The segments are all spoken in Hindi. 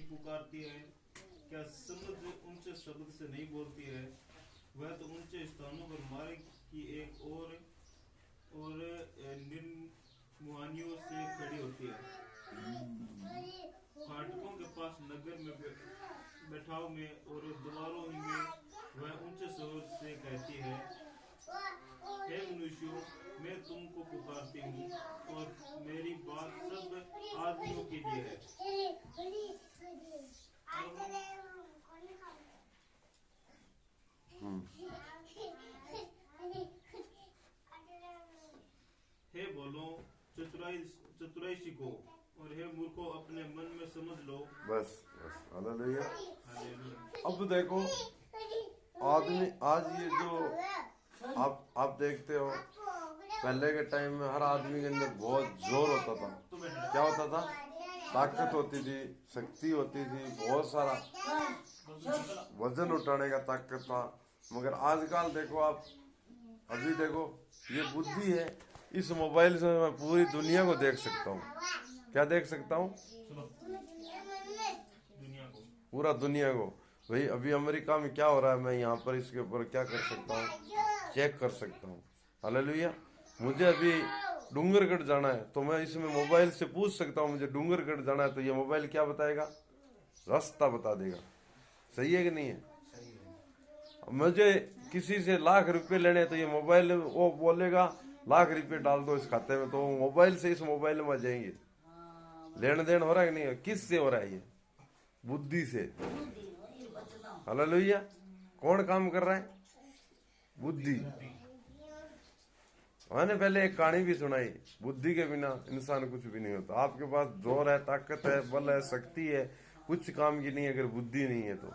पुकारती है? क्या समझ ऊंचे शब्द से नहीं बोलती है? वह तो ऊंचे स्थानों पर मार्ग की एक और निर्मुहानियों से खड़ी होती है। फाटकों के पास नगर में बैठाव में और द्वारों में वह ऊंचे स्वर से कहती है, हे मनुष्यों, मैं तुमको पुकारती हूँ और मेरी बात सब आदमियों के लिए है। हे बोलो, चतुराई सीखो, और हे मूर्खों, अपने मन में समझ लो। बस हालेलुया। अब देखो आदमी आज ये जो आप देखते हो, पहले के टाइम में हर आदमी के अंदर बहुत जोर होता था। क्या होता था? ताकत होती थी, शक्ति होती थी, बहुत सारा वजन उठाने का ताकत था। मगर आजकल देखो आप, अभी देखो ये बुद्धि है, इस मोबाइल से मैं पूरी दुनिया को देख सकता हूँ। क्या देख सकता हूँ? पूरा दुनिया को। भाई अभी अमेरिका में क्या हो रहा है, मैं यहाँ पर इसके ऊपर क्या कर सकता हूँ? चेक कर सकता हूँ। हालेलुया। मुझे अभी डूंगरगढ़ जाना है तो मैं इसमें मोबाइल से पूछ सकता हूँ मुझे डूंगरगढ़ जाना है, तो ये मोबाइल क्या बताएगा? रास्ता बता देगा। सही है कि नहीं है? मुझे किसी से लाख रुपए लेने तो ये मोबाइल वो बोलेगा लाख रुपए डाल दो इस खाते में, तो मोबाइल से इस मोबाइल में आ जाएंगे। लेन देन हो रहा है कि नहीं? किस से हो रहा है? ये बुद्धि से। हालेलुया। कौन काम कर रहा है? बुद्धि। मैंने पहले एक कहानी भी सुनाई, बुद्धि के बिना इंसान कुछ भी नहीं होता। आपके पास जोर है, ताकत है, बल है, शक्ति है, कुछ काम की नहीं अगर बुद्धि नहीं है तो।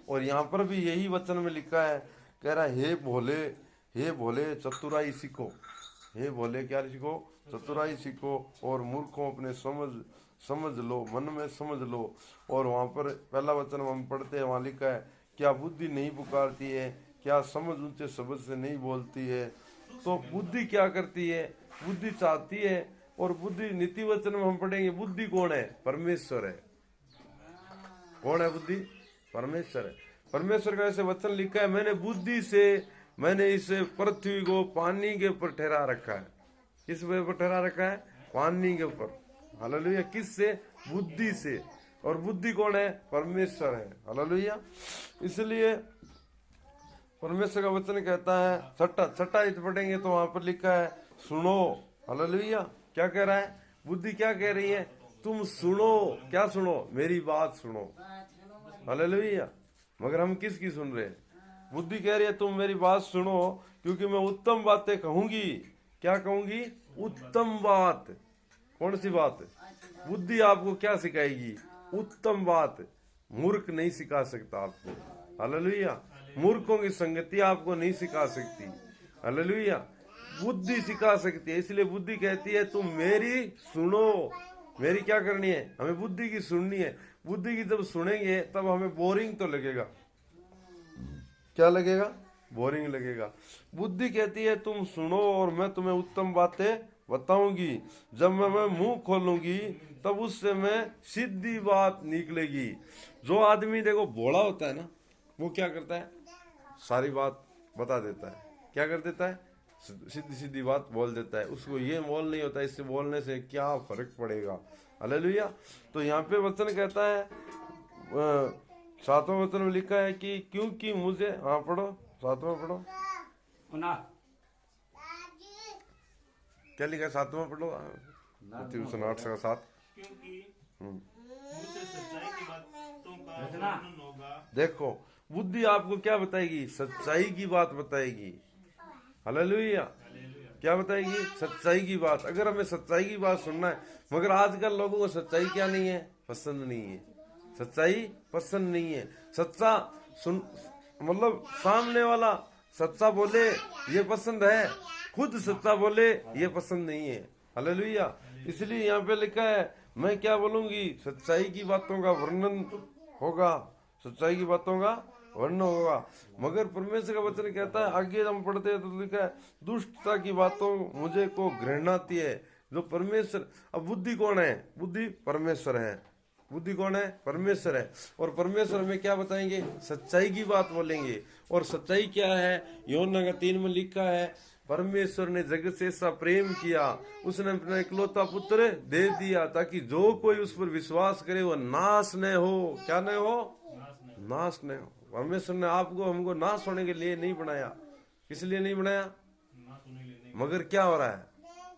और यहाँ पर भी यही वचन में लिखा है, कह रहा है, हे भोले चतुराई सीखो। हे भोले क्या सीखो? चतुराई सीखो, और मूर्खों अपने समझ लो, मन में समझ लो। और वहाँ पर पहला वचन हम पढ़ते हैं, वहाँ लिखा है, क्या बुद्धि नहीं पुकारती है? क्या समझ ऊंचे शब्द से नहीं बोलती है? तो बुद्धि क्या करती है? बुद्धि चाहती है, और बुद्धि नीति वचन में हम पढ़ेंगे, बुद्धि कौन है? परमेश्वर है। कौन है बुद्धि? परमेश्वर है। परमेश्वर का ऐसे वचन लिखा है, मैंने इस पृथ्वी को पानी के ऊपर ठहरा रखा है। किस ऊपर ठहरा रखा है? पानी के ऊपर। हालेलुया। किससे? बुद्धि से। और बुद्धि कौन है? परमेश्वर है। हालेलुया। इसलिए परमेश्वर का वचन कहता है, छठा इत पढ़ेंगे तो वहां पर लिखा है, सुनो। हालेलुया। क्या कह रहा है? बुद्धि क्या कह रही है? तुम सुनो। क्या सुनो? मेरी बात सुनो। हालेलुया। मगर हम किसकी सुन रहे हैं? बुद्धि कह रही है तुम मेरी बात सुनो, क्योंकि मैं उत्तम बातें कहूंगी। क्या कहूंगी? उत्तम बात। कौन सी बात? बुद्धि आपको क्या सिखाएगी? उत्तम बात। मूर्ख नहीं सिखा सकता आपको। हालेलुया। मूर्खों की संगति आपको नहीं सिखा सकती। हालेलुया। बुद्धि सिखा सकती है। इसलिए बुद्धि कहती है तुम मेरी सुनो। मेरी क्या करनी है? हमें बुद्धि की सुननी है। बुद्धि की जब सुनेंगे तब हमें बोरिंग तो लगेगा। क्या लगेगा? बोरिंग लगेगा। बुद्धि कहती है तुम सुनो और मैं तुम्हें उत्तम बातें बताऊंगी। जब मैं मुंह खोलूंगी तब उससे मैं सीधी बात निकलेगी। जो आदमी देखो भोला होता है ना, वो क्या करता है? सारी बात बता देता है। क्या कर देता है? सीधी सीधी बात बोल देता है। उसको ये मोल नहीं होता इससे बोलने से क्या फर्क पड़ेगा। हालेलुया। तो यहाँ पे वचन कहता है, 7वां वचन में लिखा है कि क्योंकि मुझे, हाँ पढ़ो, 7वां पढ़ो। क्या लिखा है? 7वां पढ़ो, 8:7। देखो बुद्धि आपको क्या बताएगी? सच्चाई की बात बताएगी। हालेलुया। क्या बताएगी? सच्चाई की बात। अगर हमें सच्चाई की बात सुनना है, मगर आजकल लोगों को सच्चाई क्या नहीं है? पसंद नहीं है। सच्चाई पसंद नहीं है। सच्चा सुन, मतलब सामने वाला सच्चा बोले ये पसंद है, खुद सच्चा बोले ये पसंद नहीं है। हालेलुया। इसलिए यहाँ पे लिखा है, मैं क्या बोलूंगी? सच्चाई की बातों का वर्णन होगा। सच्चाई की बातों का वर्णन होगा। मगर परमेश्वर का वचन कहता है, आगे हम पढ़ते हैं तो लिखा है, दुष्टता की बातों मुझे को घृणा आती है। जो परमेश्वर, अब बुद्धि कौन है? बुद्धि परमेश्वर है। बुद्धि कौन है? परमेश्वर है। और परमेश्वर में क्या बताएंगे? सच्चाई की बात बोलेंगे। और सच्चाई क्या है? यूहन्ना का 3 में लिखा है, परमेश्वर ने जगत से ऐसा प्रेम किया, उसने अपना इकलौता पुत्र दे दिया, ताकि जो कोई उस पर विश्वास करे वो नाश न हो। क्या न हो? नाश न हो। परमेश्वर ने आपको हमको नाश होने के लिए नहीं बनाया। किस लिए नहीं बनाया? मगर क्या हो रहा है?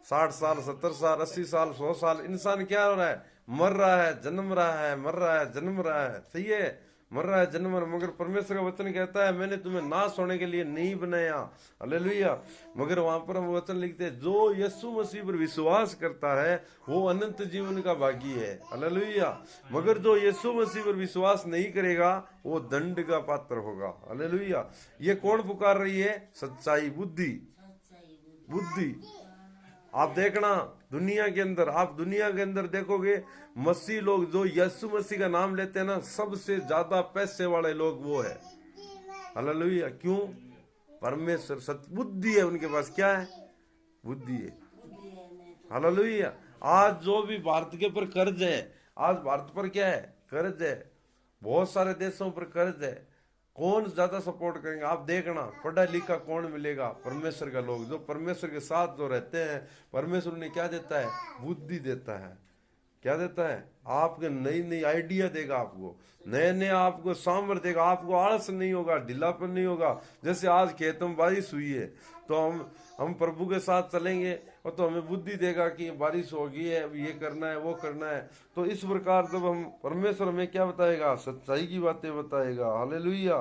60 साल, 70 साल, 80 साल, 100 साल इंसान क्या हो रहा है? मर रहा है, जन्म रहा है, मर रहा है, जन्म रहा है। सही है, मर रहा है, जन्म रहा है। मगर परमेश्वर का वचन कहता है, मैंने तुम्हें नाश होने के लिए नहीं बनाया। हालेलुया। मगर वहां पर हम वचन लिखते हैं, जो यीशु मसीह पर विश्वास करता है वो अनंत जीवन का भागी है। हालेलुया। मगर जो यीशु मसीह पर विश्वास नहीं करेगा वो दंड का पात्र होगा। हालेलुया। ये कौन पुकार रही है? सच्चाई, बुद्धि। बुद्धि आप देखना दुनिया के अंदर, आप दुनिया के अंदर देखोगे, मसीह लोग जो यीशु मसीह का नाम लेते हैं ना, सबसे ज्यादा पैसे वाले लोग वो है। हालेलुया। क्यों? परमेश्वर बुद्धि है उनके पास। क्या है? बुद्धि है। हालेलुया। आज जो भी भारत के ऊपर कर्ज है, आज भारत पर क्या है? कर्ज है। बहुत सारे देशों पर कर्ज है। कौन ज्यादा सपोर्ट करेंगे? आप देखना, पढ़ा लिखा कौन मिलेगा? परमेश्वर का लोग, जो परमेश्वर के साथ जो रहते हैं। परमेश्वर ने क्या देता है? बुद्धि देता है। क्या देता है? आपके नई नई आइडिया देगा, आपको नए नए आपको सामर्थ्य देगा, आपको आलस नहीं होगा, ढीलापन नहीं होगा। जैसे आज खेत में बारिश हुई है तो हम प्रभु के साथ चलेंगे और तो हमें बुद्धि देगा कि बारिश होगी है, ये करना है, वो करना है। तो इस प्रकार जब हम, परमेश्वर हमें क्या बताएगा? सच्चाई की बातें बताएगा। हालेलुया।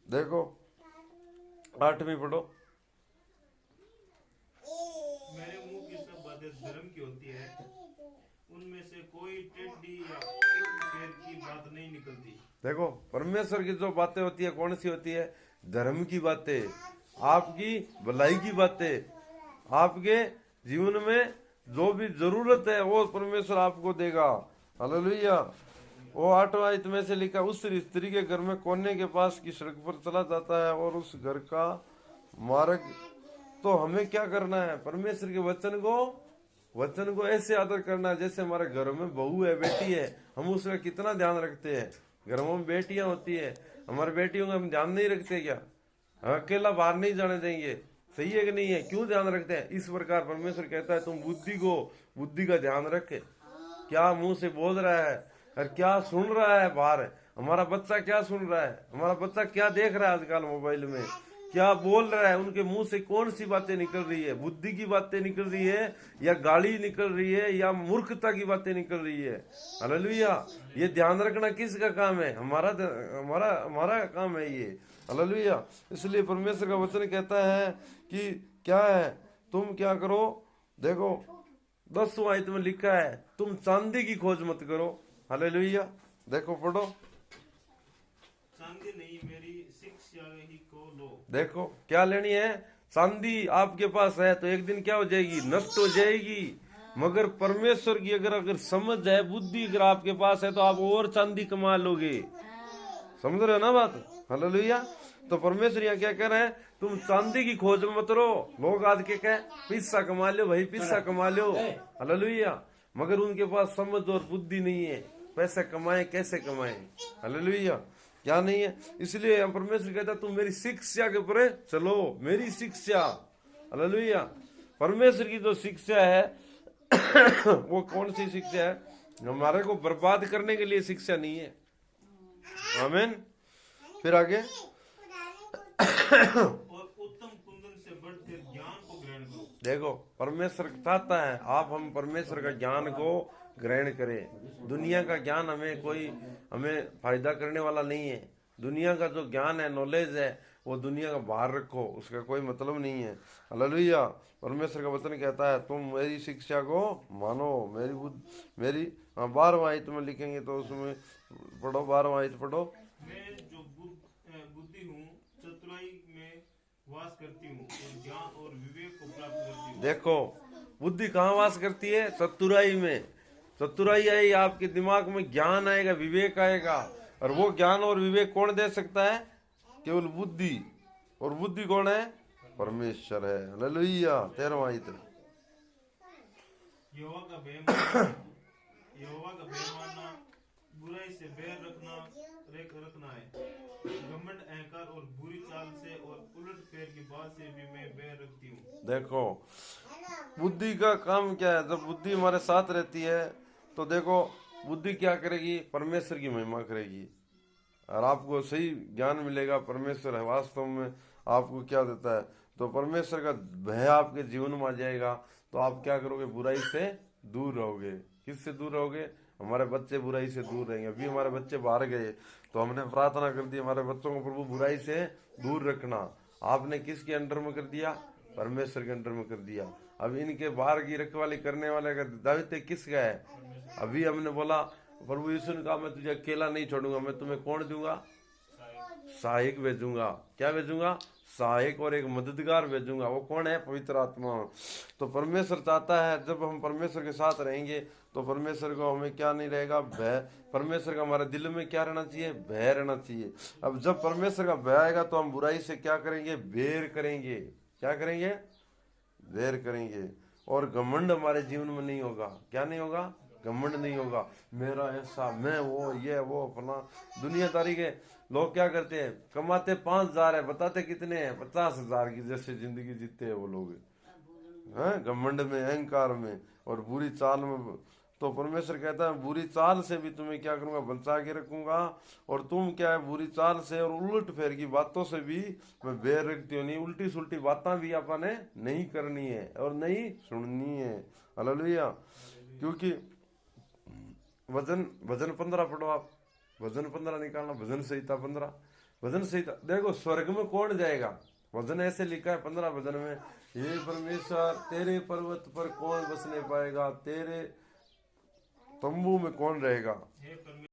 देखो 8वीं पढ़ो। मेरे मुंह की सब बातें धर्म की होती है, उनमें से कोई टेढ़ी या फेर की बात नहीं निकलती। देखो परमेश्वर की जो बातें होती है कौन सी होती है? धर्म की बातें, आपकी भलाई की बातें, आपके जीवन में जो भी जरूरत है वो परमेश्वर आपको देगा। हालेलुया। वो 8वां आयत में से लिखा, उस स्त्री के घर में कोने के पास की सड़क पर चला जाता है और उस घर का मार्ग। तो हमें क्या करना है? परमेश्वर के वचन को ऐसे आदर करना है जैसे हमारे घर में बहू है, बेटी है। हम उसका कितना ध्यान रखते हैं? घरों में बेटियां होती है, हमारी बेटियों का हम ध्यान नहीं रखते क्या? हम अकेला बाहर नहीं जाने देंगे। सही है कि नहीं है? क्यों ध्यान रखते हैं? इस प्रकार परमेश्वर कहता है तुम बुद्धि का ध्यान रखे। क्या मुंह से बोल रहा है और क्या सुन रहा है बाहर? हमारा बच्चा क्या सुन रहा है? हमारा बच्चा क्या देख रहा है आजकल मोबाइल में? क्या बोल रहा है? उनके मुंह से कौन सी बातें निकल रही है? बुद्धि की बातें निकल रही है या गाली निकल रही है या मूर्खता की बातें निकल रही है? हालेलुया। ये ध्यान रखना किसका काम है? हमारा काम है ये। हालेलुया। इसलिए परमेश्वर का वचन कहता है कि क्या है? तुम क्या करो? देखो 10वां आयत में लिखा है, तुम चांदी की खोज मत करो। हालेलुया। देखो पढ़ो। चांदी नहीं, मेरी शिक्षा ही को लो। देखो क्या लेनी है? चांदी आपके पास है तो एक दिन क्या हो जाएगी? नष्ट हो जाएगी। मगर परमेश्वर की अगर समझ है, बुद्धि अगर आपके पास है तो आप और चांदी कमा लोगे। समझ रहे हो ना बात? हालेलुया। तो परमेश्वर यहाँ क्या कह रहे हैं? तुम चांदी की खोज में मत रहो। लोग आज के कहे पैसा कमा लो भाई, पैसा कमा लो। हालेलुया। मगर उनके पास समझ और बुद्धि नहीं है, पैसा कमाए कैसे कमाए। हालेलुया। क्या नहीं है? इसलिए हम परमेश्वर कहता है तुम मेरी शिक्षा के ऊपर चलो। मेरी शिक्षा, हालेलुया। परमेश्वर की जो शिक्षा है वो कौन सी शिक्षा है? हमारे को बर्बाद करने के लिए शिक्षा नहीं है। आमीन। फिर आगे और उत्तम कुंदन से बढ़कर ज्ञान को ग्रहण करो। देखो परमेश्वर चाहता है आप हम परमेश्वर का ज्ञान को ग्रहण करें। दुनिया का ज्ञान हमें फायदा करने वाला नहीं है। दुनिया का जो ज्ञान है, नॉलेज है, वो दुनिया का बाहर रखो, उसका कोई मतलब नहीं है। हालेलुया। परमेश्वर का वचन कहता है तुम मेरी शिक्षा को मानो। मेरी 12वां आयत में लिखेंगे तो उसमें पढ़ो, 12वां आयत पढ़ो। मैं जो बुद्धि हूँ, चतुराई में वास करती हूँ और ज्ञान और विवेक को प्राप्त करती हूँ। देखो बुद्धि कहाँ वास करती है? चतुराई में। चतुराई आई, आपके दिमाग में ज्ञान आएगा, विवेक आएगा। और वो ज्ञान और विवेक कौन दे सकता है? केवल बुद्धि। और बुद्धि कौन है? परमेश्वर है। हालेलुया। 13वां आयत। यहोवा का भय मानना बुराई से बैर रखना है। घमंड, अहंकार और बुरी चाल से और उलट फेर की बात से भी मैं बैर रखती हूँ। देखो बुद्धि का काम क्या है, जब बुद्धि हमारे साथ रहती है तो देखो बुद्धि क्या करेगी, परमेश्वर की महिमा करेगी और आपको सही ज्ञान मिलेगा। परमेश्वर है वास्तव में आपको क्या देता है, तो परमेश्वर का भय आपके जीवन में आ जाएगा तो आप क्या करोगे, बुराई से दूर रहोगे। किससे दूर रहोगे, हमारे बच्चे बुराई से दूर रहेंगे। अभी हमारे बच्चे बाहर गए तो हमने प्रार्थना कर दी हमारे बच्चों को प्रभु बुराई से दूर रखना। आपने किसके अंडर में कर दिया, परमेश्वर के अंडर में कर दिया। अब इनके बाहर की रखवाली करने वाले का दायित्व किसका है। अभी हमने बोला प्रभु यीशु ने कहा मैं तुझे अकेला नहीं छोड़ूंगा, मैं तुम्हें कौन दूंगा, सहायक भेजूंगा। क्या भेजूंगा, सहायक और एक मददगार भेजूंगा। वो कौन है, पवित्र आत्मा। तो परमेश्वर चाहता है जब हम परमेश्वर के साथ रहेंगे तो परमेश्वर को हमें क्या नहीं रहेगा, भय। परमेश्वर का हमारे दिल में क्या रहना चाहिए, भय रहना चाहिए। अब जब परमेश्वर का भय आएगा तो हम बुराई से क्या करेंगे, बेर करेंगे। क्या करेंगे, बेर करेंगे। और घमंड हमारे जीवन में नहीं होगा। क्या नहीं होगा, घमंड नहीं होगा। मेरा ऐसा, मैं वो, ये वो अपना दुनियादारी के लोग क्या करते हैं, कमाते 5,000 है, बताते कितने हैं, 50,000 की जैसे जिंदगी जीते हैं वो लोग हैं, घमंड में, अहंकार में और बुरी चाल में। तो परमेश्वर कहता है बुरी चाल से भी तुम्हें क्या करूंगा, बचा के रखूंगा। और तुम क्या है, बुरी चाल से और उलट फेर की बातों से भी मैं बैर रखती हूँ। नहीं, उल्टी सुल्टी बातें भी आपने नहीं करनी है और नहीं सुननी है। हालेलुया। क्योंकि भजन 15 पढ़ो आप, भजन 15 निकालना, भजन संहिता 15। भजन संहिता देखो स्वर्ग में कौन जाएगा, भजन ऐसे लिखा है 15 भजन में, हे परमेश्वर तेरे पर्वत पर कौन बसने पाएगा, तेरे तंबू में कौन रहेगा।